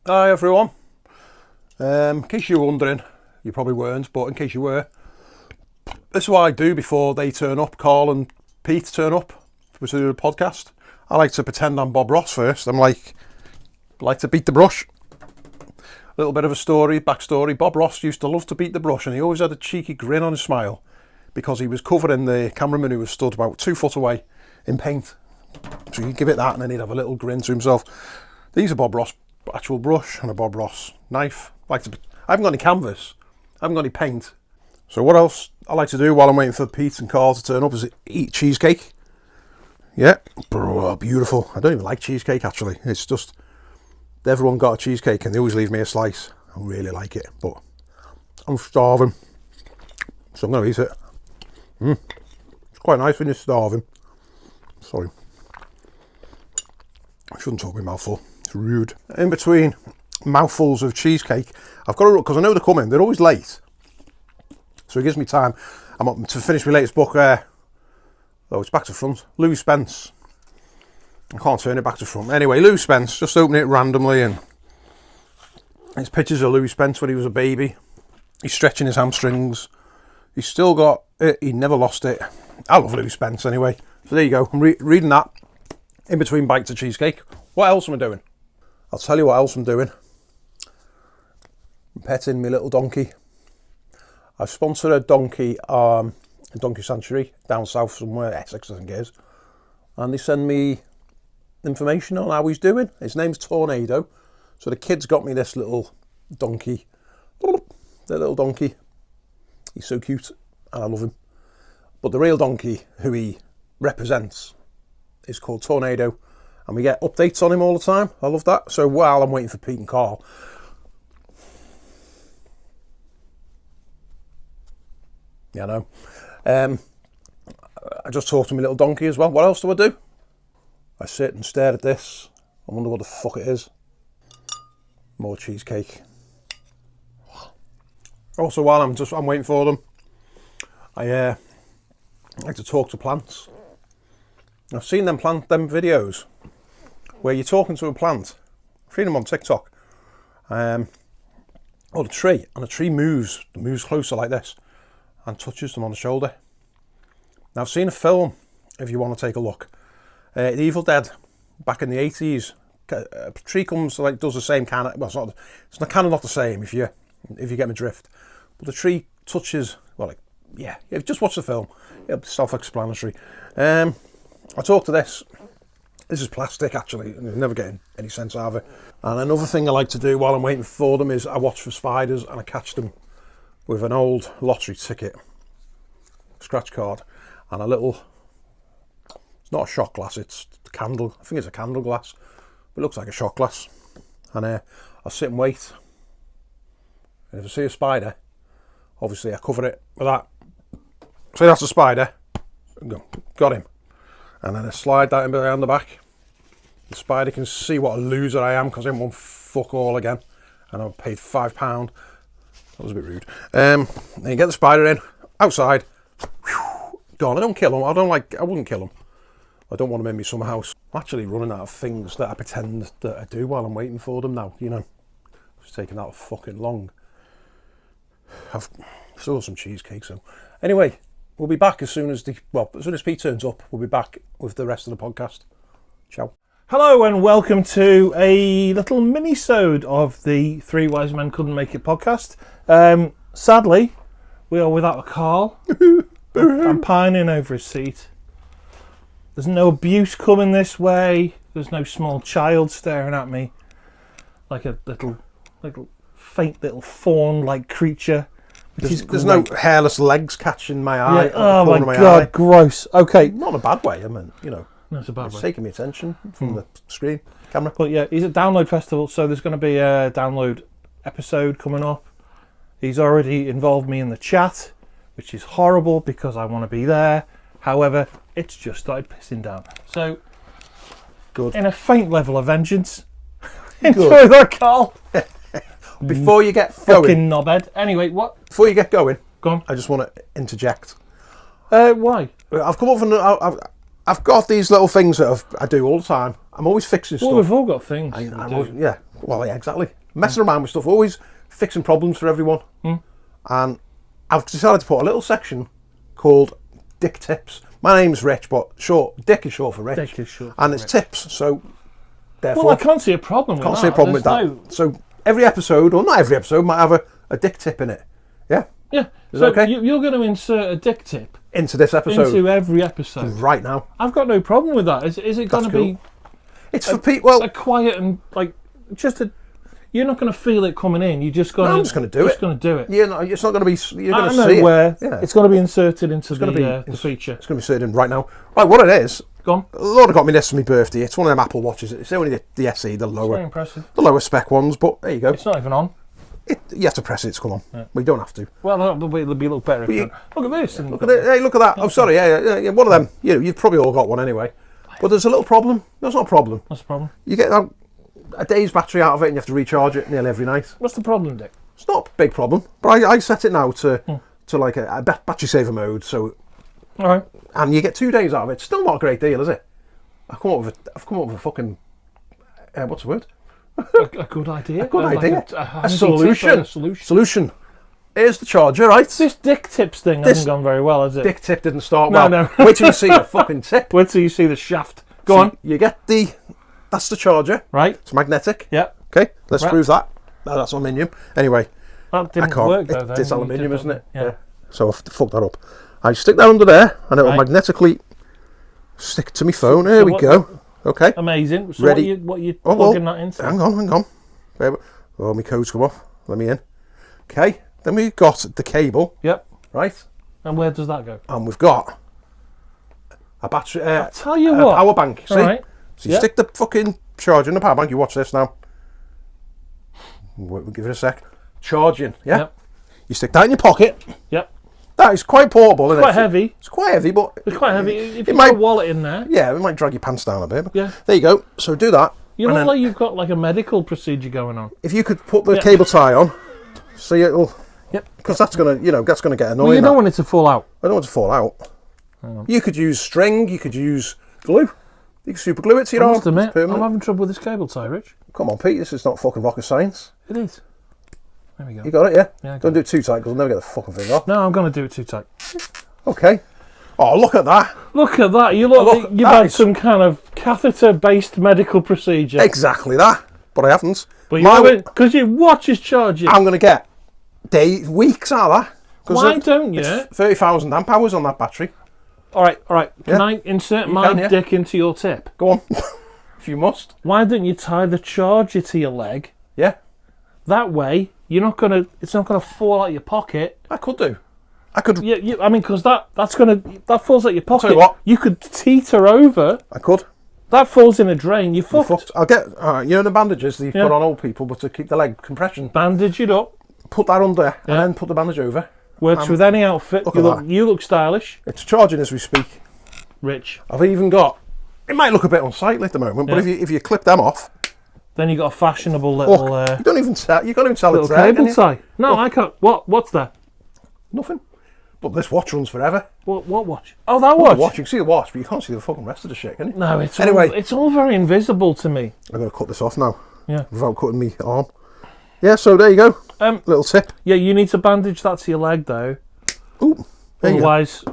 Hi everyone. In case you were wondering, you probably weren't, but in case you were, this is what I do before they turn up. Carl and Pete turn up to do the podcast. I like to pretend I'm Bob Ross first. I like to beat the brush. A little bit of a backstory. Bob Ross used to love to beat the brush, and he always had a cheeky grin on his smile because he was covering the cameraman who was stood about 2 foot away in paint. So he'd give it that, and then he'd have a little grin to himself. These are Bob Ross actual brush and a Bob Ross knife. I haven't got any canvas. I haven't got any paint. So what else I like to do while I'm waiting for Pete and Carl to turn up is eat cheesecake. Yeah, beautiful. I don't even like cheesecake actually. It's just everyone got a cheesecake and they always leave me a slice. I really like it, but I'm starving, so I'm going to eat it. It's quite nice when you're starving. Sorry, I shouldn't talk with my mouth full. It's rude. In between mouthfuls of cheesecake, I've got to, because I know they're coming. They're always late, so it gives me time. I'm up to finish my latest book. It's back to front. Louis Spence. I can't turn it back to front. Anyway, Louis Spence. Just open it randomly, and it's pictures of Louis Spence when he was a baby. He's stretching his hamstrings. He's still got it. He never lost it. I love Louis Spence anyway. So there you go. I'm reading that in between bites of cheesecake. What else am I doing? I'll tell you what else I'm doing. I'm petting my little donkey. I've sponsored a donkey sanctuary down south somewhere, Essex I think it is. And they send me information on how he's doing. His name's Tornado. So the kids got me this little donkey. The little donkey. He's so cute and I love him. But the real donkey who he represents is called Tornado. And we get updates on him all the time. I love that. So while I'm waiting for Pete and Carl, yeah, I know. I just talk to my little donkey as well. What else do I do? I sit and stare at this. I wonder what the fuck it is. More cheesecake. Also, while I'm waiting for them, I like to talk to plants. I've seen them videos where you're talking to a plant. I've seen them on TikTok. Or the tree, and the tree moves closer like this and touches them on the shoulder. Now I've seen a film, if you want to take a look, The Evil Dead, back in the 80s. A tree comes, does the same kind of, well it's not kind of not the same if you get my drift. But the tree touches, just watch the film. It's self-explanatory. I talk to this. This is plastic actually, and you're never getting any sense out of it. And another thing I like to do while I'm waiting for them is I watch for spiders and I catch them with an old lottery ticket, scratch card, and a little, it's not a shot glass, it's a candle. I think it's a candle glass, but it looks like a shot glass. And I sit and wait. And if I see a spider, obviously I cover it with that. So that's a spider. Got him. And then I slide that in behind the back. The spider can see what a loser I am because I haven't won fuck all again. And I've paid £5. That was a bit rude. Then you get the spider in, outside. Whew, gone. I don't kill him. I wouldn't kill him. I don't want him in my summer house. I'm actually running out of things that I pretend that I do while I'm waiting for them now, you know. It's taking that fucking long. I've still got some cheesecake, so. Anyway, we'll be back as soon as Pete turns up. We'll be back with the rest of the podcast. Ciao. Hello and welcome to a little mini-sode of the Three Wise Men Couldn't Make It podcast. Sadly, we are without a Carl. I'm pining over his seat. There's no abuse coming this way. There's no small child staring at me like a little faint little fawn-like creature. There's no hairless legs catching my eye. Yeah. Oh my god, gross. Okay. Not in a bad way, I mean, you know. No, it's a bad way. It's taking me attention from the screen camera. But yeah, he's at Download Festival, so there's going to be a Download episode coming up. He's already involved me in the chat, which is horrible because I want to be there. However, it's just started pissing down. So, good. In a faint level of vengeance, enjoy that, Carl. Before you get fucking knobhead. Anyway, what? Before you get going, go on. I just want to interject. Why? I've come up with I've got these little things that I do all the time. I'm always fixing stuff. Well, we've all got things. Yeah, Well, yeah, exactly. Messing around with stuff, always fixing problems for everyone. And I've decided to put a little section called Dick Tips. My name's Rich, but Dick is short for Rich. Dick is short and it's tips, so therefore... Well, I can't see a problem with that. Can't see a problem with that. So every episode, or not every episode, might have a dick tip in it. Yeah? Yeah. Is so that okay? You're going to insert a dick tip into this episode. into every episode. Right now. I've got no problem with that. Is it going to be... It's for people... Well, a quiet and, like, just a... You're not going to feel it coming in. You're just going to... I'm just going to do it. Just going to do it. Yeah, no, it's not going to be... You're going to see it. Where yeah. It's going to be inserted into the feature. It's going to be inserted in right now. Right, what it is... Go on. Lord got me this for my birthday. It's one of them Apple Watches. It's only the SE, the lower... Very impressive. The lower spec ones, but there you go. It's not even on. You have to press it to come on. Yeah. Well, you don't have to. Well, it'll be a little better if you... Look at this. Look at it. Hey, look at that. Oh, sorry. Yeah. One of them. You've probably all got one anyway. But there's a little problem. There's not a problem. What's the problem? You get a day's battery out of it and you have to recharge it nearly every night. What's the problem, Dick? It's not a big problem. But I set it now to like a battery saver mode. So, all right. And you get 2 days out of it. It's still not a great deal, is it? I've come up with a fucking... what's the word? A good idea. A good idea. Like a solution. Solution. Here's the charger, right? This Dick Tips thing hasn't gone very well, has it? Dick Tip didn't start well. No. Wait till you see the fucking tip. Wait till you see the shaft. Go on. You get that's the charger. Right. It's magnetic. Yeah. Okay, let's prove that. No, that's aluminium. Anyway. That didn't work though. It's aluminium, isn't it? Yeah. So I've fucked that up. I stick that under there and it'll magnetically stick to my phone. There we go. Okay. Amazing. So ready? What you plugging that into? Hang on. Oh, my code's come off. Let me in. Okay. Then we've got the cable. Yep. Right. And where does that go? And we've got a battery. I'll tell you what. A power bank. See? All right. So you stick the fucking charger in the power bank. You watch this now. We'll give it a sec. Charging. Yeah. Yep. You stick that in your pocket. Yep. That is quite portable, isn't it? Quite heavy. It's quite heavy, but... It's quite heavy. If you put a wallet in there... Yeah, it might drag your pants down a bit. But yeah. There you go. So do that. You look like you've got like a medical procedure going on. If you could put the cable tie on, see it'll... Yep. Because that's going to, that's going to get annoying. Well, you don't want it to fall out. I don't want it to fall out. You could use string, you could use glue. You can super glue it to your arm. I must admit, I'm having trouble with this cable tie, Rich. Come on, Pete, this is not fucking rocket science. It is. There we go. You got it, yeah? Yeah, don't do it too tight because I'll never get the fucking thing off. No, I'm going to do it too tight. Okay. Oh, look at that. Look at that. You've had some kind of catheter-based medical procedure. Exactly that. But I haven't. But you haven't, because your watch is charging. I'm going to get weeks out of that. Why don't you? It's 30,000 amp hours on that battery. All right. Can I insert my dick into your tip? Go on. If you must. Why don't you tie the charger to your leg? Yeah. That way, it's not gonna fall out your pocket. I could do. I could. Yeah. I mean, because that falls out your pocket. Tell you what. You could teeter over. I could. That falls in a drain. You're fucked. I'll get. The bandages that you put on old people, but to keep the leg compression. Bandage it up. Put that under and then put the bandage over. Works with any outfit. You look stylish. It's charging as we speak. Rich. I've even got. It might look a bit unsightly at the moment, but if you clip them off, then you got a fashionable little. You don't even tell. You can't even tell it's there. Cable tie. No, I can't. What's there? Nothing. But this watch runs forever. What watch? Oh, that watch. You can see the watch, but you can't see the fucking rest of the shit, can you? No, it's all very invisible to me. I'm going to cut this off now. Yeah. Without cutting me arm. Yeah, so there you go. Little tip. Yeah, you need to bandage that to your leg though. Ooh. Otherwise,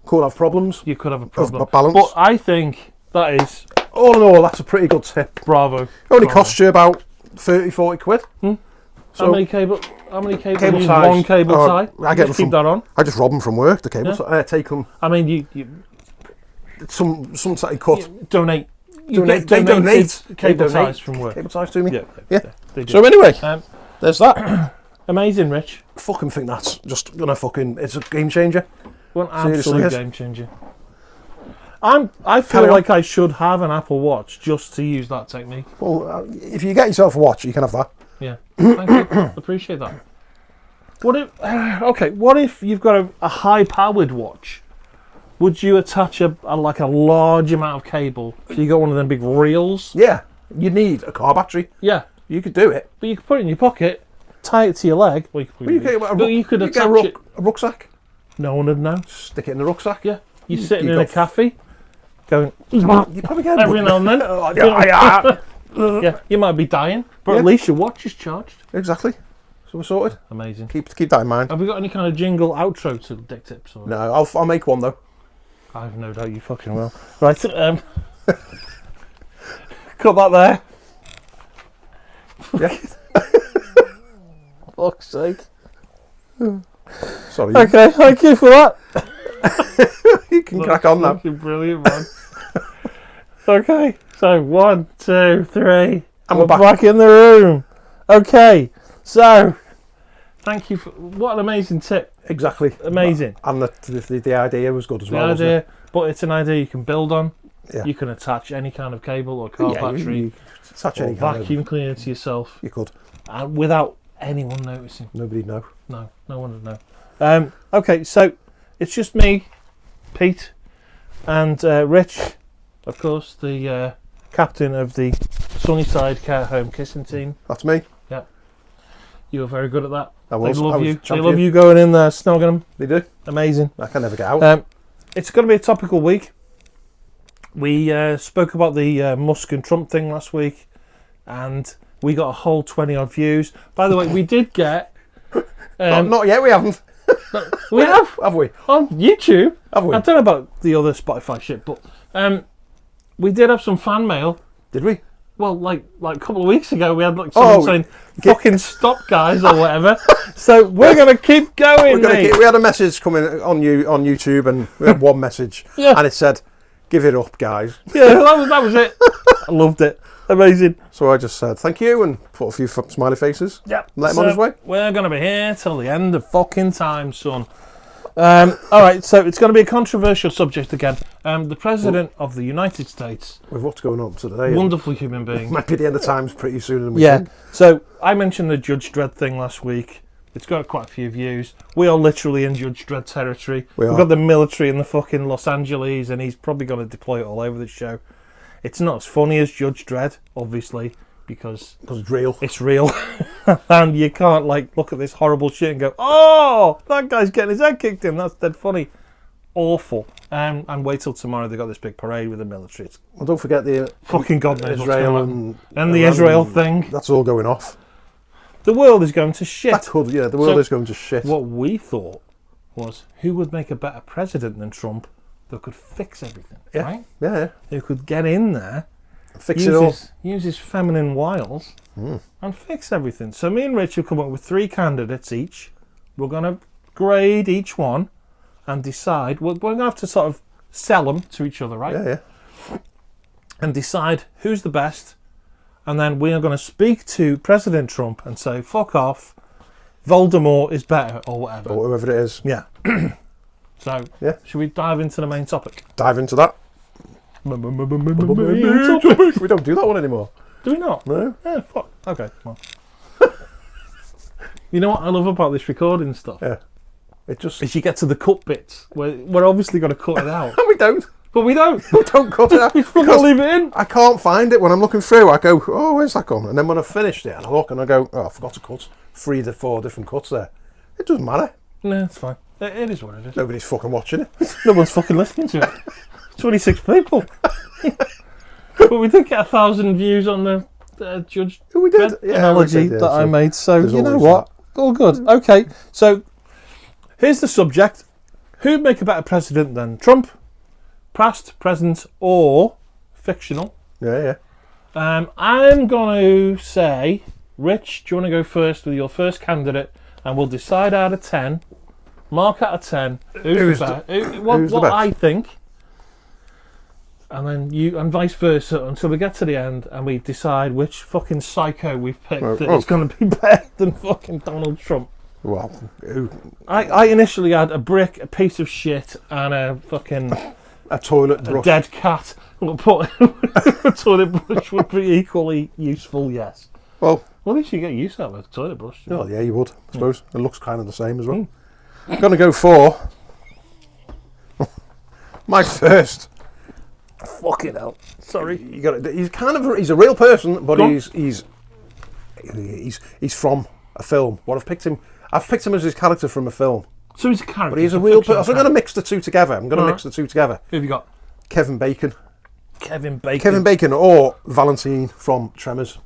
could have problems. You could have a problem. Of balance. But I think that is, all in all, that's a pretty good tip. Bravo. Only costs you about 30-40 quid. So how many cables? Cable ties. One cable tie. I get them keep that on. I just rob them from work. The cable take them. I mean, you some cut. Donate. They donate cable ties from work. Cable ties to me. Yeah. They do. So anyway, there's that. Amazing, Rich. I fucking think that's just gonna it's a game changer. One absolute game changer. I feel like I should have an Apple Watch just to use that technique. Well, if you get yourself a watch, you can have that. Yeah, thank you. Appreciate that. What if you've got a high-powered watch? Would you attach a large amount of cable? So you got one of them big reels? Yeah, you need a car battery. Yeah, you could do it. But you could put it in your pocket, tie it to your leg. Well, you could attach it. A rucksack. No one would know. Stick it in the rucksack. Yeah, you're sitting in a cafe, going. You probably get every now and then. Yeah, you might be dying, but at least your watch is charged. Exactly. So we're sorted. Amazing. Keep that in mind. Have we got any kind of jingle outro to Dick Tips? Or? No, I'll make one though. I have no doubt you fucking will. Right, cut that there. Yeah. Fuck's sake. Sorry. Okay, thank you for that. You can crack on now. Brilliant, man. Okay, so 1, 2, 3. And we're back in the room. Okay, so thank you for what an amazing tip. Exactly. Amazing. And the idea was good as well. The idea, wasn't it? but it's an idea you can build on. Yeah. You can attach any kind of cable or car battery, you attach or any kind vacuum cleaner to yourself. You could. Without anyone noticing. Nobody'd know. No one would know. Okay, so it's just me, Pete, and Rich, of course, the captain of the Sunnyside Care Home Kissing Team. That's me. Yeah. You were very good at that. I was. They love you. They champion. love you going in there, snogging them. They do. Amazing. I can never get out. It's going to be a topical week. We spoke about the Musk and Trump thing last week, and we got a whole 20 odd views. By the way, we did get. Not yet. We haven't. We have we? on YouTube. Have we? I don't know about the other Spotify shit, but we did have some fan mail. Did we? Well, like a couple of weeks ago, we had like someone saying, "Fucking stop, guys," or whatever. So we're gonna keep going. We had a message coming on YouTube, and we had one message, and it said, "Give it up, guys." Yeah, that was it. I loved it. Amazing. So I just said thank you and put a few smiley faces. Yeah. Let him on his way. We're gonna be here till the end of fucking time, son. All right, so it's going to be a controversial subject again. The President of the United States, With what's going on today, wonderful human being. might be the end of times pretty soon. We think. So I mentioned the Judge Dredd thing last week. It's got quite a few views. We are literally in Judge Dredd territory. We've got the military in the fucking Los Angeles, and he's probably going to deploy it all over the show. It's not as funny as Judge Dredd, obviously, because it's real. It's real. And you can't look at this horrible shit and go, "Oh, that guy's getting his head kicked in. That's dead funny." Awful. And wait till tomorrow. They've got this big parade with the military. Well, don't forget the fucking God knows Israel what's going on. And the Israel thing. That's all going off. The world is going to shit. The world is going to shit. What we thought was, who would make a better president than Trump that could fix everything, right? Yeah. Who could get in there, fix it all. Use his feminine wiles, and fix everything. So me and Rich have come up with 3 candidates each. We're going to grade each one and decide. We're going to have to sort of sell them to each other, right? Yeah. And decide who's the best. And then we are going to speak to President Trump and say, "Fuck off, Voldemort is better," or whatever. Or whoever it is. Yeah. So, should we dive into the main topic? Dive into that. We don't do that one anymore. Do we not? No. Yeah, fuck. Okay, well. You know what I love about this recording stuff? Yeah. It just... is you get to the cut bits. We're obviously going to cut it out. We don't. But we don't. We don't cut it out. We're going to leave it in. I can't find it when I'm looking through. I go, "Oh, where's that gone?" And then when I've finished it, and I look and I go, "Oh, I forgot to cut 3 to 4 different cuts there." It doesn't matter. No, it's fine. It is what it is. Nobody's fucking watching it. No one's fucking listening to it. 26 people. But we did get 1,000 views on the Judge Dredd analogy that I made. So you know what? All good. Okay, so here's the subject. Who'd make a better president than Trump? Past, present, or fictional? Yeah. I'm going to say, Rich, do you want to go first with your first candidate? And we'll decide out of 10, mark out of 10, who's the best. What I think. And then you, and vice versa, until we get to the end and we decide which fucking psycho we've picked that is going to be better than fucking Donald Trump. Well, I initially had a brick, a piece of shit, and a fucking... a toilet brush. A dead cat. A toilet brush would be equally useful, yes. Well, at least you get use out of a toilet brush. Oh, yeah, you would, I suppose. It looks kind of the same as well. I'm going to go for... my first... Fucking hell. Sorry. He's a real person, but he's from a film. I've picked him as his character from a film. So he's a character. But he's a real person. So I'm going to mix the two together. Who have you got? Kevin Kevin Bacon. Kevin Bacon or Valentine from Tremors,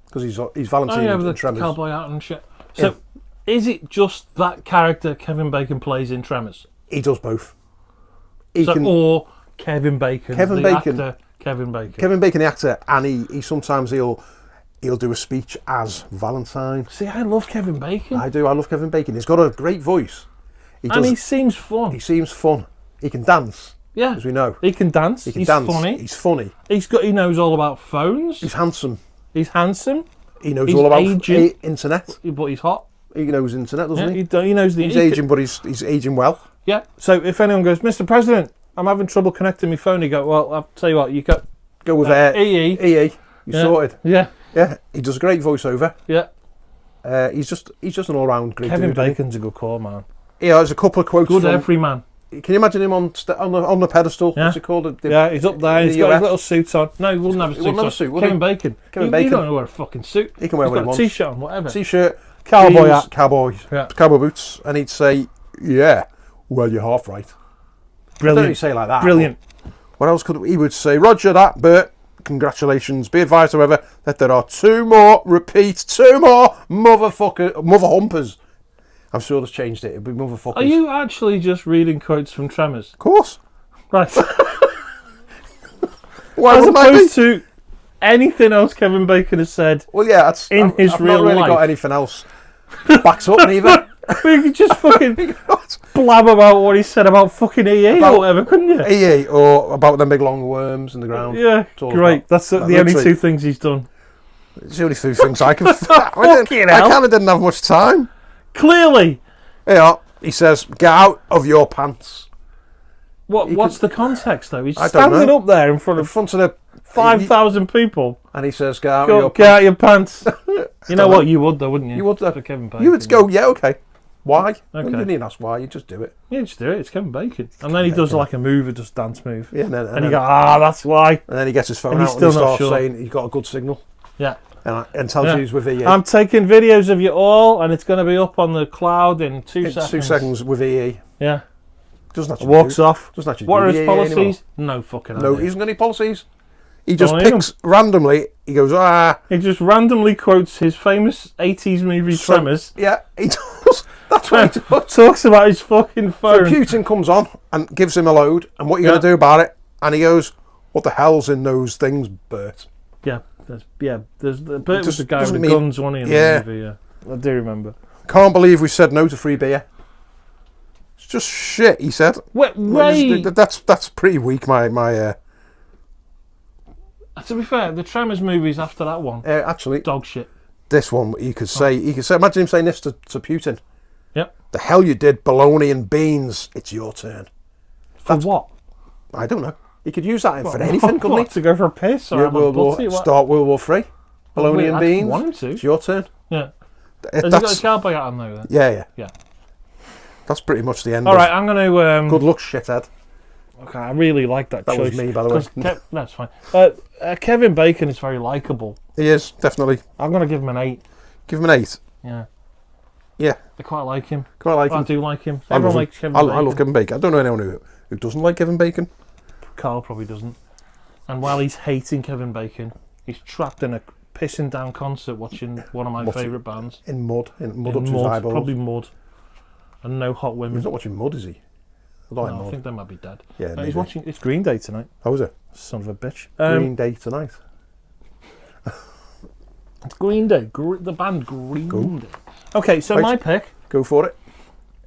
because he's Valentine with in the Tremors. cowboy hat and shit. So, is it just that character Kevin Bacon plays in Tremors? He does both. Or Kevin Bacon, Kevin the Bacon. actor Kevin Bacon. Kevin Bacon, the actor, and he sometimes he'll do a speech as Valentine. See, I love Kevin Bacon. I do. I love Kevin Bacon. He's got a great voice. He seems fun. He seems fun. He can dance. Yeah, as we know. He can dance. He's funny. He's funny. He knows all about phones. He's handsome. He's handsome. He knows all about internet. But he's hot. He knows internet, doesn't he? He knows He's aging, but he's aging well. Yeah. So if anyone goes, Mr. President, I'm having trouble connecting my phone, you go, well, I'll tell you what, you go with EE. EE. You sorted. Yeah. Yeah. He does a great voiceover. Yeah. He's just an all-round great Kevin dude. Bacon's a good call, man. Yeah, there's a couple of quotes. Good everyman. Can you imagine him on the pedestal? Yeah. What's it called? He's up there. He's got his little suit on. No, he wouldn't have a suit on. Kevin Bacon. Kevin Bacon. He don't wear a fucking suit. He can wear what he wants. T-shirt on, whatever. T-shirt, cowboy jeans, hat, cowboy boots, and he'd say, "Yeah, well, you're half right." Brilliant. Don't he say like that? Brilliant. What else could he would say? Roger that, Bert. Congratulations. Be advised, however, that there are two more mother humpers. I'm sure they've changed it. It'll be motherfuckers. Are you actually just reading quotes from Tremors? Of course. Right. Why As opposed to anything else Kevin Bacon has said. Well, yeah, I've not really life. got anything else backs up neither. You could just fucking blab about what he said about fucking EE or whatever, couldn't you? EE or about them big long worms in the ground. Yeah, great. That's the only two things he's done. It's the only two things I can. I kind of didn't have much time. Clearly. Yeah, he says, "Get out of your pants." What's the context though? He's standing up there in front of the 5,000 people, and he says, "Get out of your pants." Get out of your pants. You know what? You would though, wouldn't you? You would though. For Kevin Bacon. You would go, yeah, okay. Why? Okay. You didn't ask why. You just do it. Yeah, just do it. It's Kevin Bacon, and then he does like a move, a just dance move. Yeah, and you go, that's why. And then he gets his phone and out still and he starts sure. saying he's got a good signal. Yeah. And tells you he's with EE. I'm taking videos of you all, and it's going to be up on the cloud in 2 seconds. 2 seconds with EE. Yeah. Doesn't actually walks off. Doesn't actually what are his EE policies? anymore. No fucking idea. No, he hasn't got any policies. He just picks randomly. He goes, He just randomly quotes his famous 80s movie Tremors. Yeah, he does. That's what he does. Talks about his fucking phone. So Putin comes on and gives him a load. And what are you going to do about it? And he goes, "What the hell's in those things, Bert?" Yeah. There's Bert was the guy with the guns, wasn't he, in the movie? Yeah. I do remember. Can't believe we said no to free beer. It's just shit, he said. Wait. That's pretty weak, my To be fair, the Tremors movies after that one, actually, dog shit. This one, he could say, imagine him saying this to Putin. Yep. The hell you did, bologna and beans. It's your turn. For what? I don't know. He could use that for anything, couldn't he? To go for a piss or start World War III. Bologna and beans. Want him to. It's your turn. Yeah. Has he got a cowboy hat on though? Then? Yeah. That's pretty much the end. All right, I'm going to. Good luck, shithead. Okay, I really like that choice. That was me, by the way. That's fine. Kevin Bacon is very likeable. He is, definitely. I'm going to give him an 8. Give him an 8? Yeah. Yeah. I quite like him. I do like him. Everyone likes Kevin Bacon. I love Kevin Bacon. I don't know anyone who doesn't like Kevin Bacon. Carl probably doesn't. And while he's hating Kevin Bacon, he's trapped in a pissing down concert watching one of my favourite bands. In mud up to his eyeballs. Probably mud. And no hot women. He's not watching mud, is he? I think they might be dead. Yeah, he's watching. It's Green Day tonight. How is it? Son of a bitch. Green Day tonight. It's Green Day. The band Green Day. Okay, so my pick. Go for it.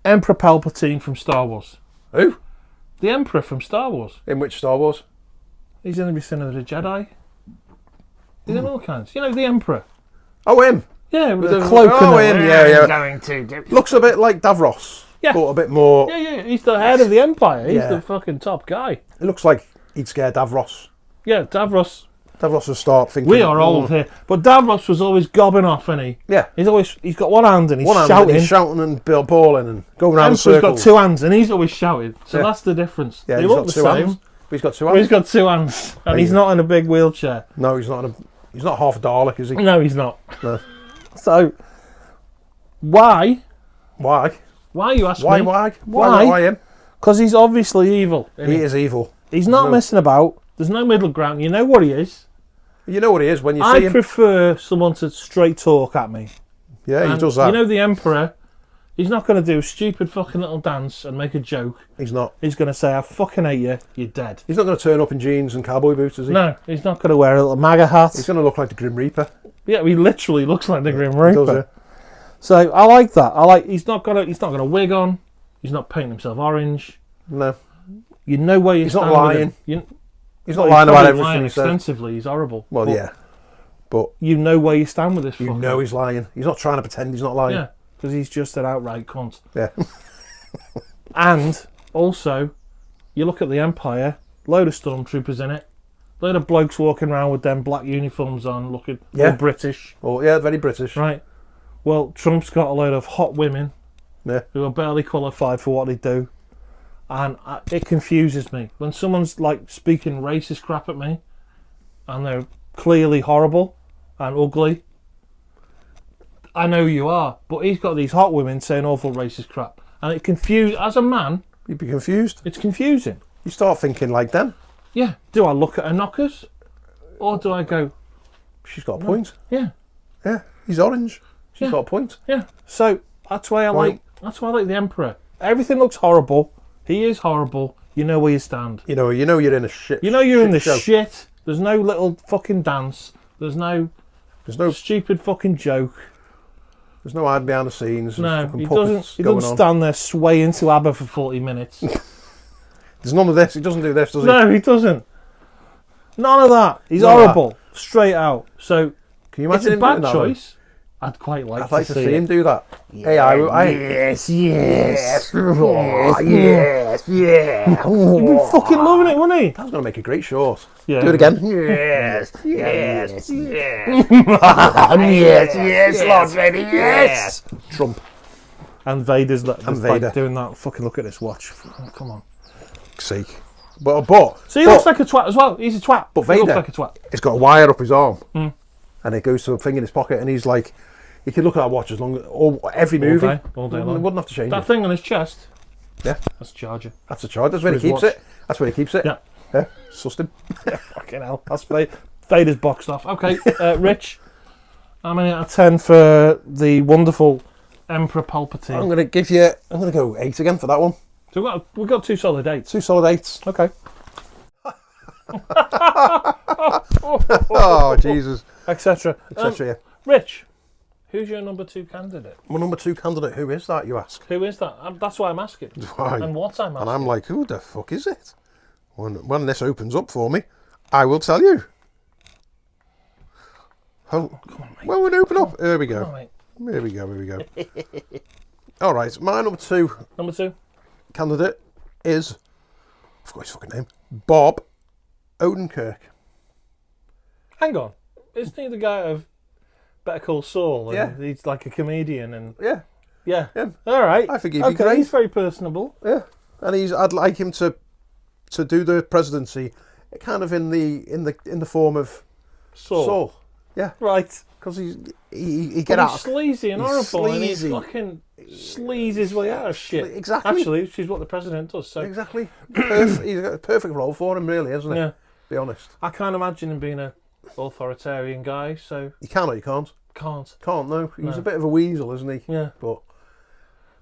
Emperor Palpatine from Star Wars. Who? The Emperor from Star Wars. In which Star Wars? He's in Return of the Jedi. He's in all kinds. You know, the Emperor. Oh, him. Yeah, with the cloak and him. Yeah. Going to looks a bit like Davros. Yeah. But a bit more... Yeah. He's the head of the Empire. He's the fucking top guy. It looks like he'd scare Davros. Yeah, Davros will start thinking... We are old here. But Davros was always gobbing off, isn't he? Yeah. He's got one hand and he's shouting. He's shouting and bawling and going around in circles. He's got two hands and he's always shouting. So that's the difference. Yeah, they look the same. Hands. But he's got two hands. He's got two hands. And he's not in a big wheelchair. No, he's not. He's not half a Dalek, is he? No, he's not. No. So, why? Why, you ask me? Why him? Because he's obviously evil. He is evil. He's not messing about. There's no middle ground. You know what he is. You know what he is when you see I him. prefer someone to straight talk at me. Yeah, he And does that. You know the Emperor. He's not going to do a stupid fucking little dance and make a joke. He's not. He's going to say, I fucking hate you, you're dead. He's not going to turn up in jeans and cowboy boots, is he? No, he's not going to wear a little MAGA hat. He's going to look like the Grim Reaper. Yeah, he literally looks like the Grim Reaper. He does, yeah. So I like that. He's not got a wig on. He's not painting himself orange. No. You know where you He's stand. not lying. He's not lying about everything lying he says. extensively. He's horrible. Well, yeah. But you know where you stand with this. you know he's lying. He's not trying to pretend he's not lying. Yeah, because he's just an outright cunt. Yeah. And also, you look at the Empire, load of stormtroopers in it, load of blokes walking around with them black uniforms on, looking all British. Oh, yeah, very British. Right. Well, Trump's got a load of hot women who are barely qualified for what they do. And it confuses me. When someone's like speaking racist crap at me, and they're clearly horrible and ugly, I know you are, but he's got these hot women saying awful racist crap. And it confuses, as a man, You'd be confused. it's confusing. You start thinking like them. Yeah. Do I look at her knockers? Or do I go, She's got a point. yeah, Yeah. He's orange. She's Yeah. got a point. yeah. So that's why I Right. like the Emperor. Everything looks horrible. He is horrible. You know where you stand. You know you're in a shit. You know you're in the show. shit. There's no little fucking dance. There's no stupid fucking joke. There's no hiding behind the scenes. No, fucking he puppets doesn't going on. stand there swaying to ABBA for 40 minutes. There's none of this. He doesn't do this, does he? No, he doesn't. None of that. He's None of horrible. Straight out. So Can you it's imagine a him bad doing that? choice. I'd quite like I'd like to see it. him do that. Hey, I Yes. Oh, yes. Yeah. He'd be fucking loving it, wouldn't he? That's going to make a great short. Yeah. Do it again. Yes, Lord Vader, yes. Trump. And Vader's like Vader. doing that. Fucking look at this watch. Oh, come on. Sake. But So he looks like a twat as well. He's a twat. But He Vader, looks like a twat. it's got a wire up his arm, and it goes to a thing in his pocket, and he's like, he could look at that watch as long as every movie. All day He long. wouldn't have to change That it. thing on his chest. Yeah, That's a charger. that's a charge. That's where he his keeps watch. it. That's where he keeps it. Yeah. Yeah. Sussed him. Fucking hell. That's Vader's boxed off. Okay, Rich. How many out of 10 for the wonderful Emperor Palpatine? I'm going to go 8 again for that one. So we've got 2 solid 8s. 2 solid 8s. Okay. Oh, Jesus. Etc. Etc. Yeah. Rich, who's your number 2 candidate? My number 2 candidate, who is that, you ask? Who is that? That's why I'm asking. Why? And what I'm asking. And I'm like, who the fuck is it? When this opens up for me, I will tell you. Oh, Come on, mate. well, we'll open up. Here we Come on, go. mate. Here we go. All right, my number 2 Number 2. candidate is, I forgot his fucking name, Bob Odenkirk. Hang on. Isn't he the guy of Better Call Saul? And Yeah. he's like a comedian and... Yeah, Yeah. him. All right. I think he'd be okay, great. he's very personable. Yeah, and I'd like him to do the presidency, kind of in the form of Saul. Yeah, Right. because he get But out. he's sleazy and he's horrible and he sleazy. fucking sleaze his way out of shit. Exactly. Actually, which is what the president does. So Exactly. He's got a perfect role for him, really, isn't it? yeah, Be honest. I can't imagine him being a authoritarian guy. So You can or you can't. can't. Can't, no. He's No. a bit of a weasel, isn't he? Yeah. But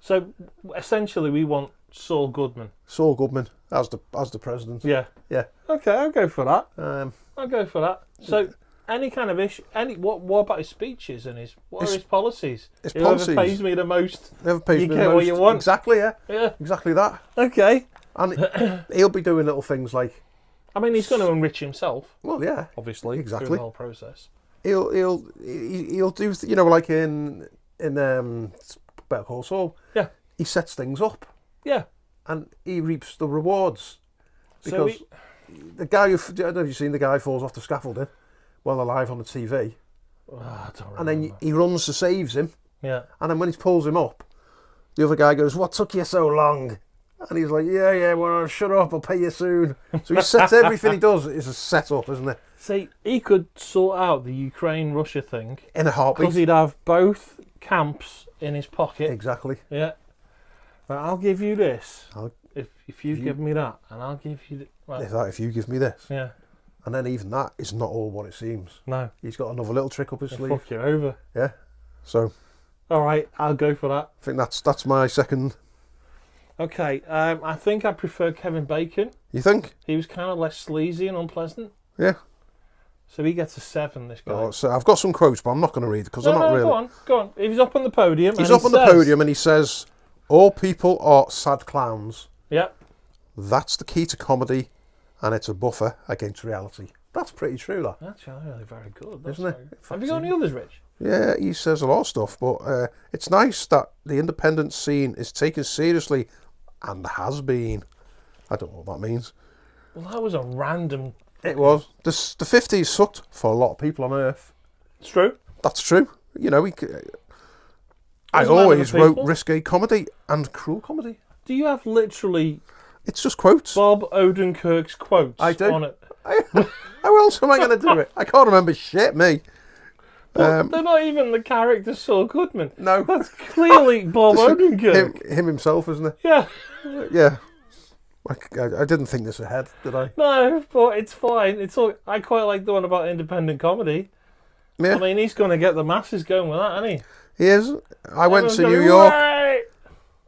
So essentially, we want Saul Goodman. Saul Goodman as the president. Yeah. Yeah. Okay, I'll go for that. Um, I'll go for that. So. Any kind of issue, what about his speeches and what are his policies? his Whoever policies. pays me the most, never pays you me get the what most. you want. Exactly, yeah. Yeah. Exactly that. Okay. And he'll be doing little things like, I mean, he's going to enrich himself, well, yeah. obviously, Exactly. through the whole process. He'll do, like in Better Call Saul. Yeah. He sets things up Yeah. and he reaps the rewards So because the guy I don't know if you've seen the guy who falls off the scaffolding while they're live on the TV, I don't and remember. then he runs to saves him, Yeah. and then when he pulls him up, the other guy goes, "What took you so long?" And he's like, "Yeah, well, shut up, I'll pay you soon." So he sets everything he does is a set up, isn't it? See, he could sort out the Ukraine-Russia thing In a because heartbeat. he'd have both camps in his pocket. Exactly. Yeah. But I'll give you this I'll- if you give me that, and I'll give you right. If you give me this, Yeah. And then even that is not all what it seems. No. He's got another little trick up his sleeve. Fuck you over. Yeah. So All right, I'll go for that. I think that's my second. Okay, I think I prefer Kevin Bacon. You think? He was kind of less sleazy and unpleasant. Yeah. So he gets a 7, this guy. Oh, so I've got some quotes, but I'm not going to read because I'm not really. Go on. If he's up on the podium. He's and up on the podium and he says, "All people are sad clowns. Yep. That's the key to comedy, and it's a buffer against reality." That's pretty true, that. That's really very good. Isn't it? Have you got any others, Rich? Yeah, he says a lot of stuff, but it's nice that the independent scene is taken seriously, and has been. I don't know what that means. Well, that was a random... It was. The 50s sucked for a lot of people on Earth. It's true. That's true. You know, I There's a lot of always wrote people. risque comedy and cruel comedy. Do you have literally It's just quotes. Bob Odenkirk's quotes I do. on it? How else am I going to do it? I can't remember shit, me. They're not even the character Saul Goodman. No. That's clearly Bob Odenkirk. Him himself, isn't it? Yeah. Yeah. I didn't think this ahead, did I? No, but it's fine. It's all. I quite like the one about independent comedy. Yeah. I mean, he's going to get the masses going with that, isn't he? He is. I went to New York.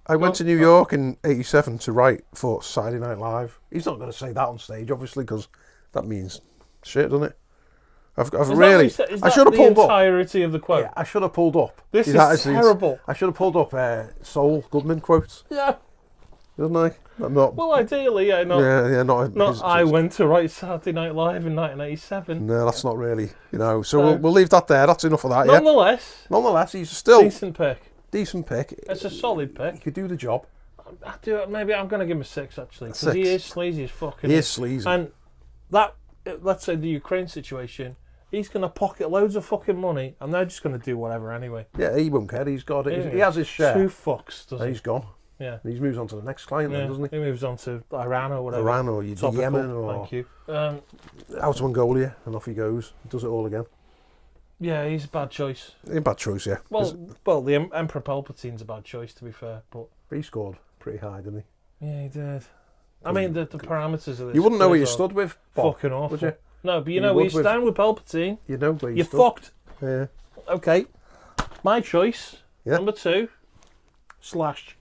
I went to New York in '87 to write for Saturday Night Live. He's not going to say that on stage, obviously, because that means shit, doesn't it? I've really. I should have pulled the up. entirety of the quote. Yeah, I should have pulled up. This is actually- terrible. I should have pulled up Saul Goodman quotes, Yeah. didn't I? I'm not. Well, ideally, yeah. Not Not. I went to write Saturday Night Live in 1987. No, that's not really. So we'll leave that there. That's enough of that. Yeah. Nonetheless, He's still decent pick. decent pick. It's a solid He pick. could do the job. Maybe I'm going to give him a 6, actually. Because he 6. is sleazy as fuck. He is sleazy. And that, let's say the Ukraine situation, he's going to pocket loads of fucking money and they're just going to do whatever anyway. Yeah, he won't care. He's got it. He has his share. 2 fucks, doesn't And he? he's gone. Yeah. And he's moves on to the next client, then, doesn't he? He moves on to Iran or whatever. Iran or Topical. Yemen or Thank you. out to Mongolia, and off he goes. Does it all again. Yeah, he's a bad choice. A bad choice, yeah. Well, the Emperor Palpatine's a bad choice, to be fair. But he scored pretty high, didn't he? yeah, he did. I mean, the parameters of this. You wouldn't know where you are stood with Bob, fucking awful. would you? No, but you You know where you would with- stand with Palpatine. You know where you You're stood. fucked. Yeah. Okay. My choice, Yeah. number 2, Slash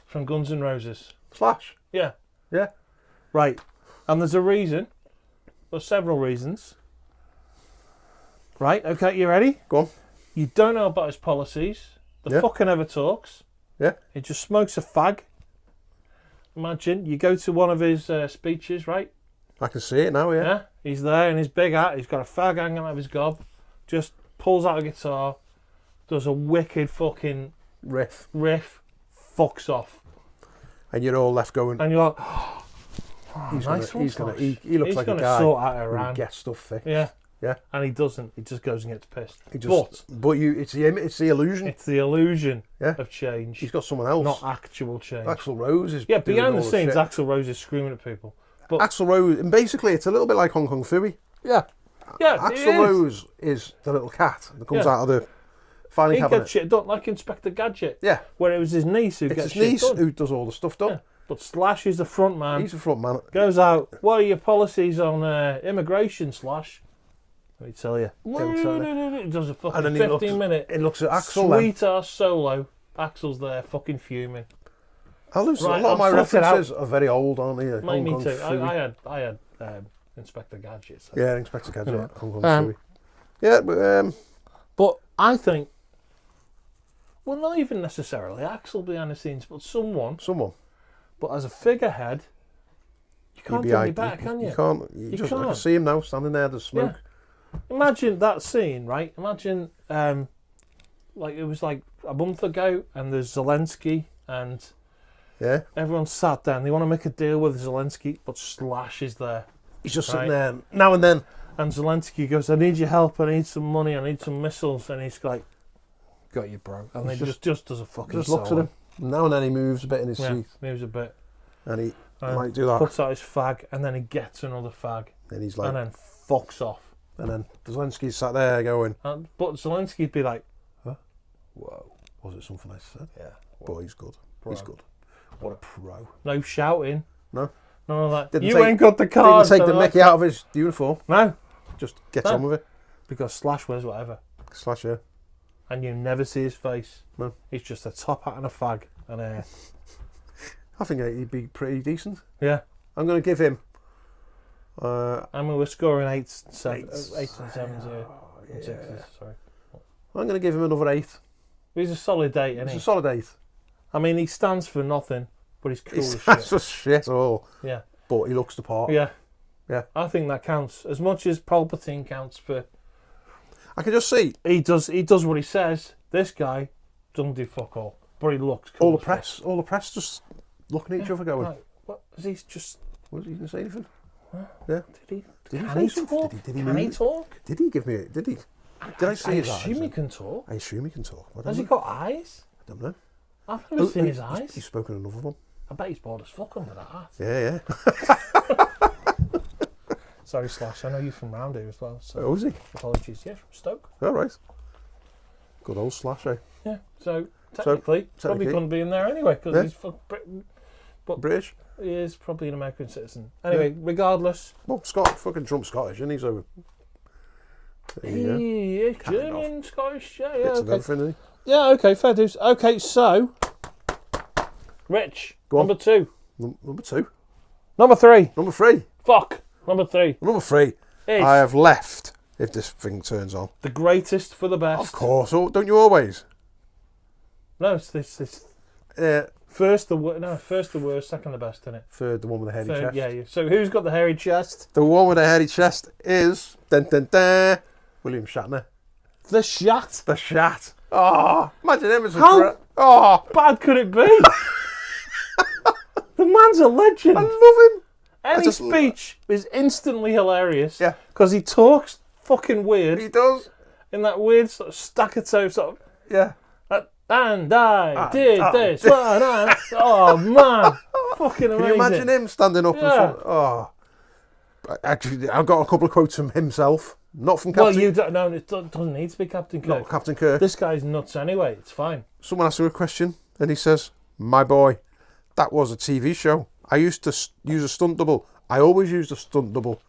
from Guns N' Roses. Slash. Yeah. Yeah. Right. And there's a reason. There's several reasons. Right, okay, you ready? Go on. You don't know about his policies. The Yeah. fucker never talks. Yeah. He just smokes a fag. Imagine, you go to one of his speeches, right? I can see it now, yeah. Yeah. He's there in his big hat. He's got a fag hanging out of his gob. Just pulls out a guitar. Does a wicked fucking Riff. fucks off. And you're all left going, And you're like, oh, nice one, Slash. he looks He's like a gonna guy sort out who Iran. gets stuff fixed. Yeah. Yeah. And he doesn't. He just goes and gets pissed. He just, but it's the illusion. It's the illusion Yeah. of change, He's got someone else. not actual change. Axl Rose is Yeah, doing behind the all scenes, shit. Axl Rose is screaming at people. But Axl Rose, and basically it's a little bit like Hong Kong Phooey. yeah, it Axl is. Rose is the little cat that comes Yeah. out of the filing He cabinet. gets shit done like Inspector Gadget. Yeah. Where it was his niece who It's gets his niece shit done. who does all the stuff done. Yeah. But Slash is the front man. He's the front man. Goes out. What are your policies on immigration, Slash? Let me tell you. He does a fucking And then 15-minute He looks at Axl then. sweet ass solo. Axl's there, fucking fuming. A lot Right, of my I'll sort it out. references are very old, aren't they? Hong Me Kong too. Phooey. I had Inspector Gadget. So. Yeah, Inspector Gadget. Yeah. Hong Kong Phooey. Yeah, but But I think, well, not even necessarily Axl behind the scenes, but someone. But as a figurehead, you can't do any better, can you? You can't. I can can't. see him now standing there, the smoke. Yeah. Imagine that scene, right? Imagine, like it was like a month ago, and there's Zelensky, and Yeah. everyone's sat down. They want to make a deal with Zelensky, but Slash is there. He's just Right. sitting there now and then. And Zelensky goes, I need your help, I need some money, I need some missiles. And he's like, got you, bro. And he just does a fucking Just looks at solo. him. Now and then he moves a bit in his Yeah, seat. moves a bit. And he And might do that. puts out his fag, and then he gets another fag, And he's like, and then fucks off. and then Zelensky's sat there going, But Zelensky'd be like, Huh? whoa, was it something I said? yeah. But he's good. Bro. He's good. What a pro. No shouting. No. None of that. Didn't You take- ain't got the Didn't cards. take so the like- mickey out of his uniform. No, Just gets No. on with it. because Slash wears whatever. Slash, yeah. And you never see his face. No. He's just a top hat and a fag. And I think he'd be pretty decent. yeah. I'm going to give him... And we were scoring 8 and 7s here. And 6s, sorry. I'm going to give him another 8. He's a solid 8, isn't It's he? a solid 8. I mean, he stands for nothing, but he's cool as That's shit. just shit all. Yeah. But he looks the part. Yeah. Yeah. I think that counts. As much as Palpatine counts for... I can just see He does what he says. This guy doesn't do fuck all. But he looks cool. all the as fuck. press just looking at each other going, Right. What? Is he just... was he going to say anything? Did he? Did Can he say something? talk? Did he Can he move? talk? Did he give me it? Did he? Did I see I his eyes? assume he can talk. I assume he can talk. I don't Has he know. got eyes? I don't know. I've never seen his He's eyes. spoken another one. I bet he's bored as fuck under that hat. Yeah. Sorry, Slash. I know you're from round here as well. So Oh, is he? apologies. Yeah, from Stoke. All right. Good old Slash, eh? Yeah. So technically, probably couldn't be in there anyway because Yeah. he's fuck Britain. British. He is probably an American citizen. Anyway, regardless, Well, fucking Trump Scottish, and he's over. There you go. he is German, Scottish. Yeah, Bits of okay. everything, isn't Yeah, okay, fair dues. Okay, so Rich, Go on. number 2, he? Number 2. number 3. Number 3. Fuck, number 3 Number 3. is I have left, if this thing turns on. the greatest for the best. Of course. Oh, don't you always? No, it's this. First the worst, second the best, isn't it? Third, the one with the hairy chest. Yeah. So who's got the hairy chest? The one with the hairy chest is William Shatner. The Shat. The Shat. Oh, imagine him as a How- threat. Oh, Bad could it be? The man's a legend. I love him. Any just- speech is instantly hilarious. Yeah. Because he talks fucking weird He does. in that weird sort of staccato sort of. Yeah. And I did this. Oh man, fucking amazing. Can you imagine him standing up in Yeah. front? Oh. Actually, I've got a couple of quotes from himself, not from Well, Captain. you don't know. It doesn't need to be Captain Kirk. Not Captain Kirk. This guy's nuts anyway. It's fine. Someone asked him a question, and he says, "My boy, that was a TV show. I used to use a stunt double. I always used a stunt double,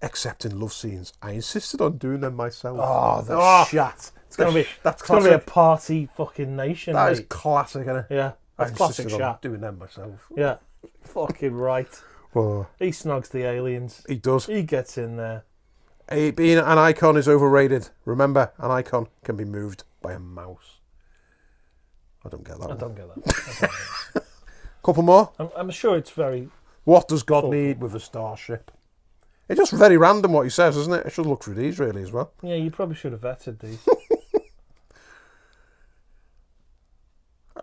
except in love scenes. I insisted on doing them myself." Oh, the Shat. It's gonna be. That's It's gonna be a classic. party fucking nation. That is mate. classic, isn't it? Yeah, that's I classic insisted on Shat. doing them myself. Yeah, fucking right. Oh, He snogs the aliens. he does. He gets in there. Being an icon is overrated. Remember, an icon can be moved by a mouse. I don't get that I one. don't get that. Couple more. I'm sure it's very. What does God Full. need with a starship? It's just very random what he says, isn't it? I should look through these really as well. Yeah, you probably should have vetted these.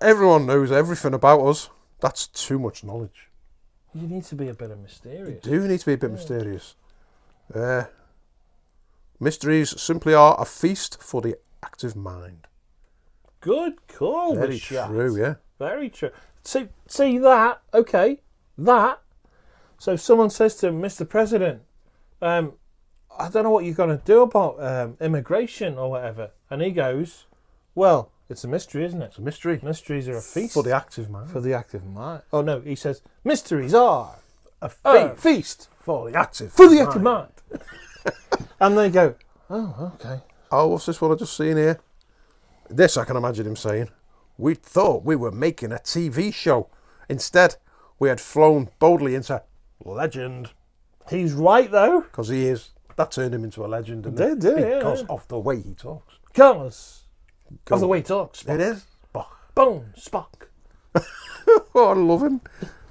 Everyone knows everything about us. That's too much knowledge. You need to be a bit of mysterious. Do need to be a bit mysterious. Mysteries simply are a feast for the active mind. Good call, Very the Shat. true, yeah. Very true. See that? Okay, that. So if someone says to him, Mr. President, I don't know what you're going to do about immigration or whatever. And he goes, well, it's a mystery, isn't it? It's a mystery. Mysteries are a feast. For the active mind. For the active mind. Oh, no, he says, mysteries are a a feast for the active for the active mind. And they go, oh, okay. Oh, what's this one I just seen here? This I can imagine him saying. We thought we were making a TV show. Instead, we had flown boldly into legend. He's right, though. Because he is. That turned him into a legend, didn't It did, yeah, Because yeah. of the way he talks. Because Go of the on. way he talks. Spock. It is. Boom, Spock. Oh, I love him.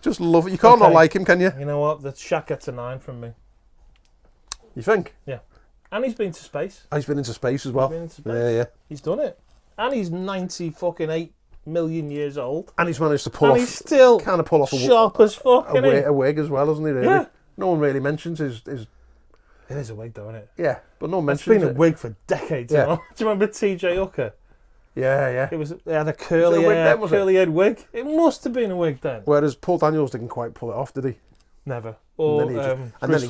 Just love it. You can't not Okay. like him, can you? You know what? The Shaq gets a 9 from me. You think? Yeah. And he's been to space. Oh, he's been into space as well. He's been into space. Yeah. He's done it. And he's 8 million years old. And he's managed to pull And off. he's still kind of pull off sharp as fuck, a isn't he? wig as well, hasn't he? Really? Yeah. No one really mentions his. It is a wig, though, isn't it? Yeah, but no one It's mentions been a it. wig for decades. Yeah. You know? Do you remember TJ Hooker? Yeah. It had a curly wig hair, then, was it? curly head wig. It must have been a wig then. Whereas Paul Daniels didn't quite pull it off, did he? Never. Or Bruce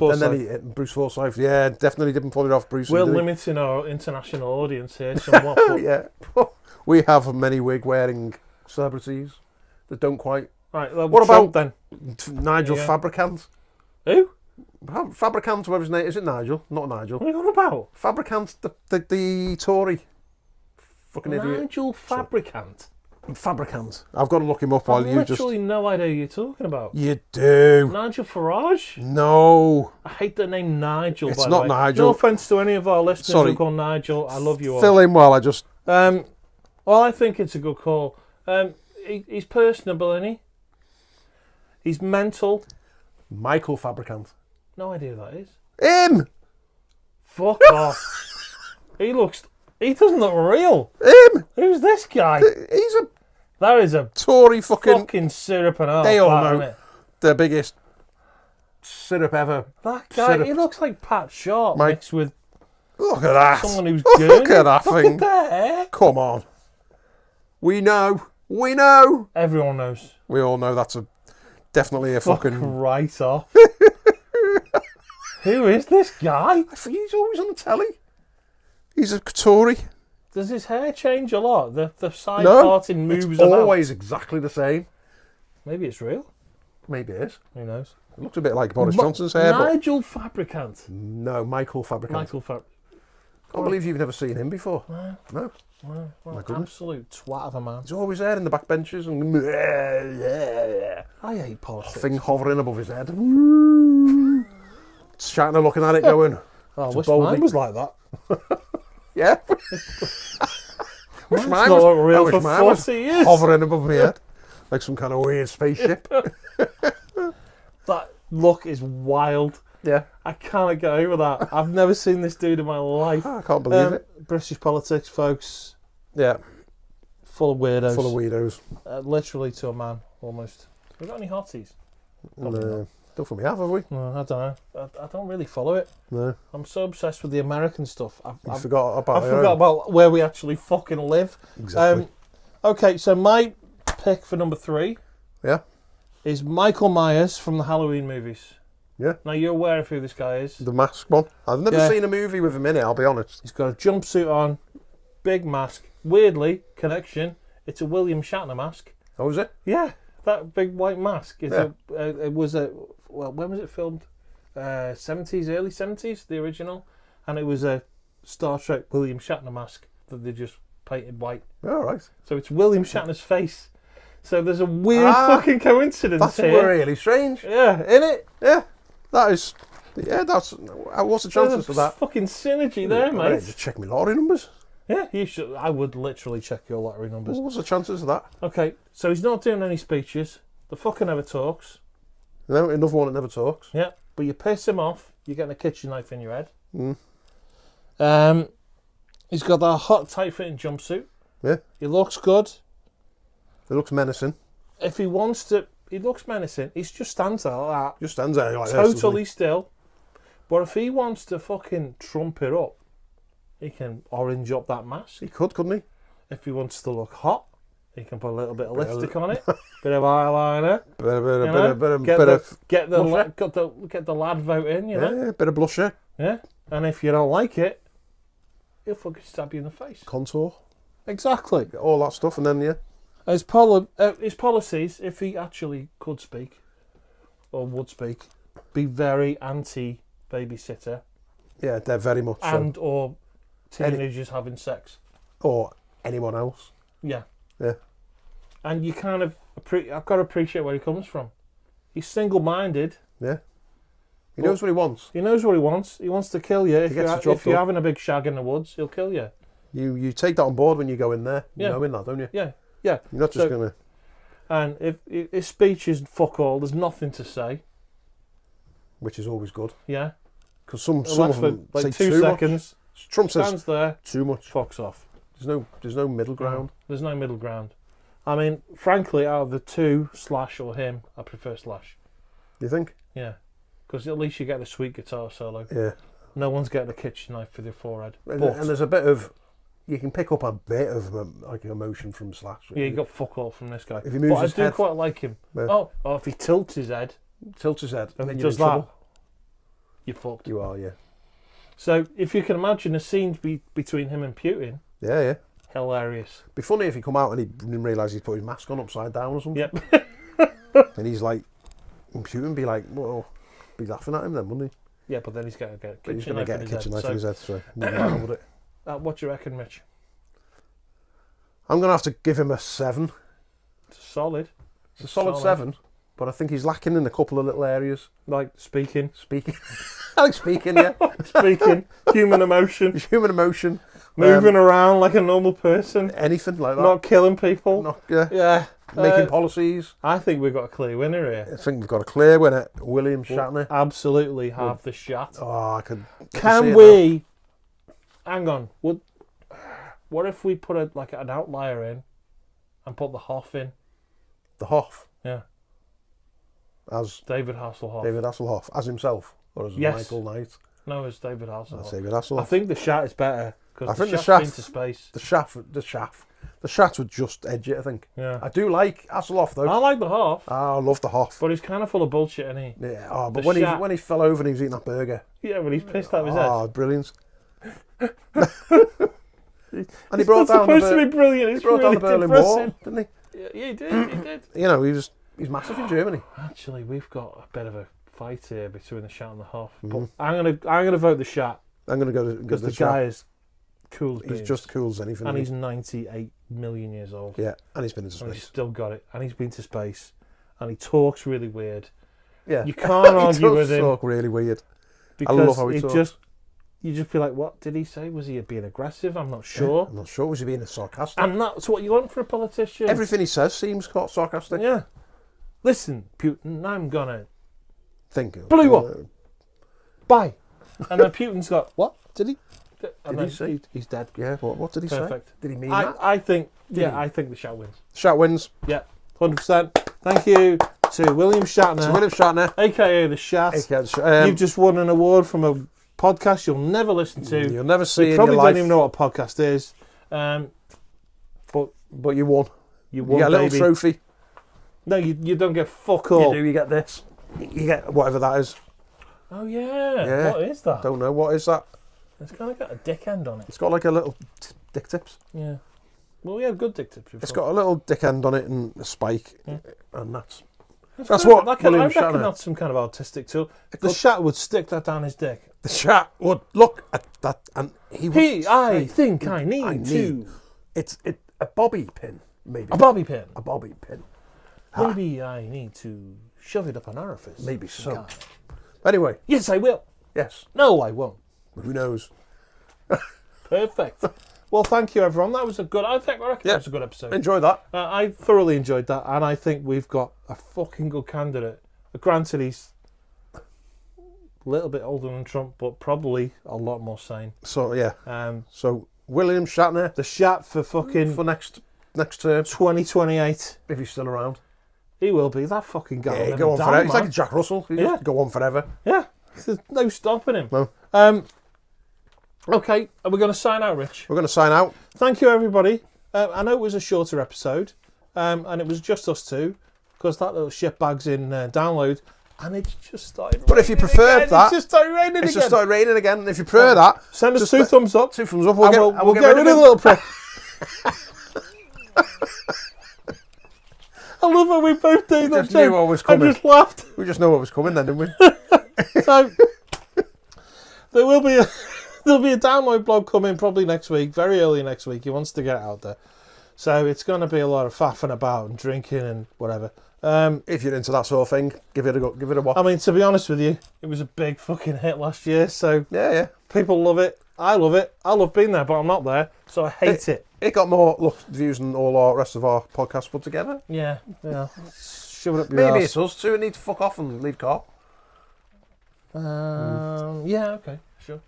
Bruce Forsyth, yeah, definitely didn't pull it off. Bruce, We're did he? limiting our international audience here somewhat. But Yeah, we have many wig wearing celebrities that don't quite Right, well, What Trump about then? Nigel Yeah. Fabricant? Who? Fabricant, whatever his name is. It Nigel? Not Nigel. What are you on about? Fabricant, the Tory. Fucking idiot. Nigel Fabricant. Fabricant. I've got to look him up while I've you just. literally no idea who you're talking about. You do. Nigel Farage? No. I hate the name Nigel, It's by the not way. Nigel. No offence to any of our listeners Sorry. who call Nigel. I love you all. Fill in while I just. Well, I think it's a good call. He's personable, isn't he? He's mental. Michael Fabricant. No idea who that is. Him! Fuck off. He doesn't look real. Him! Who's this guy? He's a That is a Tory fucking syrup and half. They all that, know. isn't it? the biggest syrup ever. That guy, Syrup. he looks like Pat Sharp Mike- mixed with Look at that. someone who's Look good. at that Look thing. at that hair. Come on. We know. We know. Everyone knows. We all know that's definitely a Fuck fucking. right off. Who is this guy? I think he's always on the telly. He's a Tory. Does his hair change a lot? The side No, parting moves It's about. always exactly the same. Maybe it's real. Maybe it is. Who knows? It looks a bit like Boris Johnson's hair, but Nigel Fabricant. no, Michael Fabricant. Michael Fabricant. Can't believe you've never seen him before. No. Well, My goodness. absolute twat of a man. He's always there in the back benches and I hate politics. thing hovering above his head. Shouting and looking at it going, Oh, I wish boldly- mine was like that. yeah. Mine's mine not was- looked I real wish for mine was 40 years. hovering above my head. Like some kind of weird spaceship. That look is wild. Yeah. I can't get over that. I've never seen this dude in my life. I can't believe it. British politics, folks, Yeah. full of weirdos. Full of weirdos. Literally to a man, almost. Have we got any hotties? No. Don't think we have we? No, I don't know. I don't really follow it. No. I'm so obsessed with the American stuff. I I've forgot about I your forgot own. about where we actually fucking live. Exactly. Okay, so my pick for number 3 Yeah. is Michael Myers from the Halloween movies. Yeah. Now, you're aware of who this guy is. The mask one. I've never Yeah. seen a movie with him in it, I'll be honest. He's got a jumpsuit on, big mask. Weirdly, connection, it's a William Shatner mask. Oh, is it? Yeah, that big white mask. It's Yeah. it was a... Well, when was it filmed? 70s, early 70s, the original. And it was a Star Trek William Shatner mask that they just painted white. All right. So it's William Shatner's face. So there's a weird fucking coincidence That's here. really strange. Yeah, in it. Yeah. That is... Yeah, that's... What's the chances There's of that? fucking synergy there, I better mate. just check my lottery numbers. Yeah, you should. I would literally check your lottery numbers. What's the chances of that? Okay, so he's not doing any speeches. The fucker never talks. No, another one that never talks. Yeah, but you piss him off, you're getting a kitchen knife in your head. Mm. He's got that hot, tight-fitting jumpsuit. Yeah. He looks good. It looks menacing. If he wants to, he looks menacing. He just stands there like Just stands there like that, this. doesn't totally still. But if he wants to fucking trump it up, he can orange up that mask. he? He could, couldn't he? If he wants to look hot, he can put a little bit of lipstick on it, bit of eyeliner. Bit of, You know, bit of get blusher. the lad vote in, you know. Yeah, bit of blusher. Yeah. And if you don't like it, he'll fucking stab you in the face. Contour. Exactly. All that stuff, and then, yeah. His policies, if he actually could speak, or would speak, be very anti-babysitter Yeah, they're very much so. and or teenagers having sex. Or anyone else. Yeah. Yeah. And you kind of, I've got to appreciate where he comes from. He's single-minded. Yeah. He knows what he wants. He knows what he wants. He wants to kill you. If gets the job if you're done. having a big shag in the woods, he'll kill you. You take that on board when you go in there. You Yeah. know in that, don't you? Yeah. Yeah. You're not just So- going to... And if his speech is fuck all, there's nothing to say. Which is always good. Yeah. Because some It of lasts them for say like 2 too seconds. much. Trump says Stands there, too much. fucks off. There's no middle ground. There's no middle ground. I mean, frankly, out of the two, Slash or him, I prefer Slash. Do you think? Yeah. Because at least you get the sweet guitar solo. Yeah. No one's getting a kitchen knife for their forehead. And, But, and there's a bit of... You can pick up a bit of like emotion from Slash. yeah, you got fuck all from this guy. If he moves but his I do head- quite like him. Yeah. Oh, if he tilts his head Tilts his head. and then he you're does in that, trouble. you're fucked. You are, yeah. So if you can imagine a scene between him and Putin, Yeah, yeah. hilarious. Be funny if he come out and he didn't realise he'd put his mask on upside down or something. Yep. And he's like, Putin be like, well, be laughing at him then, wouldn't he? Yeah, but then he's going to get a But he's kitchen going to knife get in a his kitchen head. knife in his head, so wouldn't matter, would it? What do you reckon, Mitch? I'm going to have to give him a 7. It's solid. It's a solid 7, but I think he's lacking in a couple of little areas. Like speaking. I like speaking, yeah. Speaking. Human emotion. Human emotion. Moving around like a normal person. Anything like that. Not killing people. Not, Yeah. making policies. I think we've got a clear winner here. I think we've got a clear winner. William Shatner. Absolutely have the shot. Oh, I could. Can we? Hang on. What if we put an outlier in, and put the Hoff in? The Hoff. Yeah. As David Hasselhoff. David Hasselhoff, as himself, or as Yes. Michael Knight. No, it's David Hasselhoff. That's David Hasselhoff. I think the shot is better I because think the the shot's been shaft- to space. The Shat would just edge it, I think. Yeah. I do like Hasselhoff though. I like the Hoff, I love the Hoff. but he's kind of full of bullshit, isn't he? Yeah. Oh, but The Shat- when he fell over and he was eating that burger. Yeah, but he's pissed out of his head. Oh, brilliant. And he brought down supposed to be brilliant. It's down really the Berlin depressing. Wall, didn't he? Yeah, he did. He did. You know, he's massive in Germany. Actually, we've got a bit of a fight here between the Shat and the Hoff. Mm-hmm. But I'm gonna vote the Shat I'm going to go because to the guy is cool as He's beans. just cool as anything. And he's isn't 98 million years old. he? Yeah, and he's been into And he's space. still got it. And he's been to space. And he talks really weird. Yeah, You can't He argue does with him talk really weird. because love how he it talks. you just be like, what did he say? Was he being aggressive? I'm not sure. I'm not sure. Was he being sarcastic? And that's what you want for a politician. Everything he says seems quite sarcastic. Yeah. Listen, Putin, I'm gonna Think of Blew up. Bye. And then Putin's got, what? Did he? And Did he then say? He's dead. Yeah. What did he Perfect. say? Did he mean that? I think, he? I think the Shat wins. Shat wins. Yeah, 100%. Thank you to William Shatner, To William Shatner. aka the Shat. You've just won an award from a podcast you'll never listen to. You'll never see You in probably your don't life. even know what a podcast is. But you won. You You won, get a little baby. trophy. No, you don't get fuck all. You do. You get this. You get whatever that is. Oh yeah. Yeah. What is that? Don't know what is that. It's kind of got a dick end on it. It's got like a little dick tips. Yeah. Well, we had good dick tips before. It's got a little dick end on it and a spike, and that's That's That's good. what I William reckon Shatner- that's some kind of artistic tool. The could- Shat would stick that down his dick. the Shat would look at that and he would. I think I need I to. It's a bobby pin, maybe. A bobby pin. A bobby pin. Maybe I need to shove it up an orifice. Maybe so. God. Anyway, Yes, I will. yes. No, I won't. Who knows? Perfect. Well, thank you, everyone. That was a good. I reckon Yeah. that was a good episode. Enjoy that. I thoroughly enjoyed that, and I think we've got a fucking good candidate. Granted, he's a little bit older than Trump, but probably a lot more sane. So yeah. Um, So William Shatner the Shat for fucking for next term, 2028. if he's still around. He will be. That fucking guy. Yeah, will go on never forever. die, He's man. like Jack Russell. He Yeah. just go on forever. Yeah, there's no stopping him. No. Okay, are we going to sign out, Rich? We're going to sign out. Thank you, everybody. I know it was a shorter episode, and it was just us two, because that little shitbag's in download, and it's just started. But if you raining preferred again. that- it's just started raining It's again. just started raining again. If you prefer that, Send us just two thumbs up. 2 thumbs up. We'll get rid of the little prick. I love how we both did that. just knew what was coming. I just laughed. We just know what was coming then, didn't we? So there will be there'll be a download blog coming probably next week, very early next week. He wants to get it out there, so it's going to be a lot of faffing about and drinking and whatever. If you're into that sort of thing, give it a go. Give it a watch. I mean, to be honest with you, it was a big fucking hit last year, so Yeah. people love it. I love it. I love being there, but I'm not there, so I hate it. It got more views than all our rest of our podcasts put together. Yeah. Shove it up your Maybe arse. it's us two who need to fuck off and leave Carl. Yeah, okay, sure.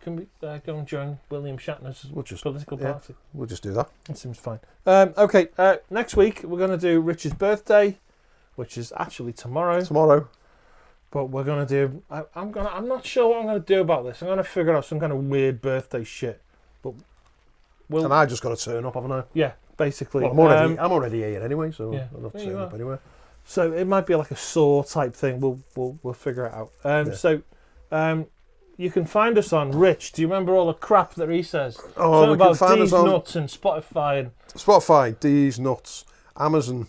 Can we go and join William Shatner's political party? We'll just do that. That seems fine. Okay, next week we're going to do Rich's birthday, which is actually tomorrow. But we're going to do... I'm not sure what I'm going to do about this. I'm going to figure out some kind of weird birthday shit. But And I just got to turn up, haven't I? yeah, basically. Well, I'm already here anyway, so yeah, I'll have to there you turn up are. anyway. So it might be like a Saw type thing. We'll figure it out. So you can find us on Rich. Do you remember all the crap that he says? Oh, Something we can about find D's us on Nuts and Spotify and Spotify, D's Nuts, Amazon,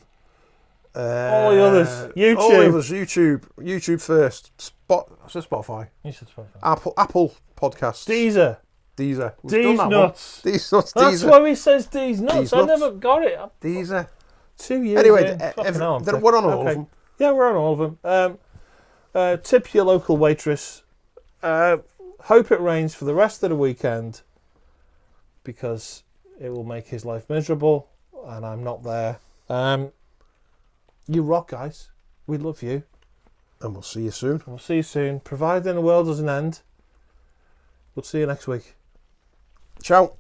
All the others. YouTube. All the others. YouTube first. I said Spotify. You said Spotify. Apple Podcasts. Deezer. Deezer. We've D's done that nuts. one. D's nuts. That's Deezer. why he says D's nuts. D's I nuts. never got it. Deezer. 2 years Anyway, in. Fucking hell, we're on all of them. Yeah, we're on all of them. Tip your local waitress. Hope it rains for the rest of the weekend because it will make his life miserable and I'm not there. You rock, guys. We love you. And we'll see you soon. We'll see you soon. Providing the world doesn't end, we'll see you next week. Ciao.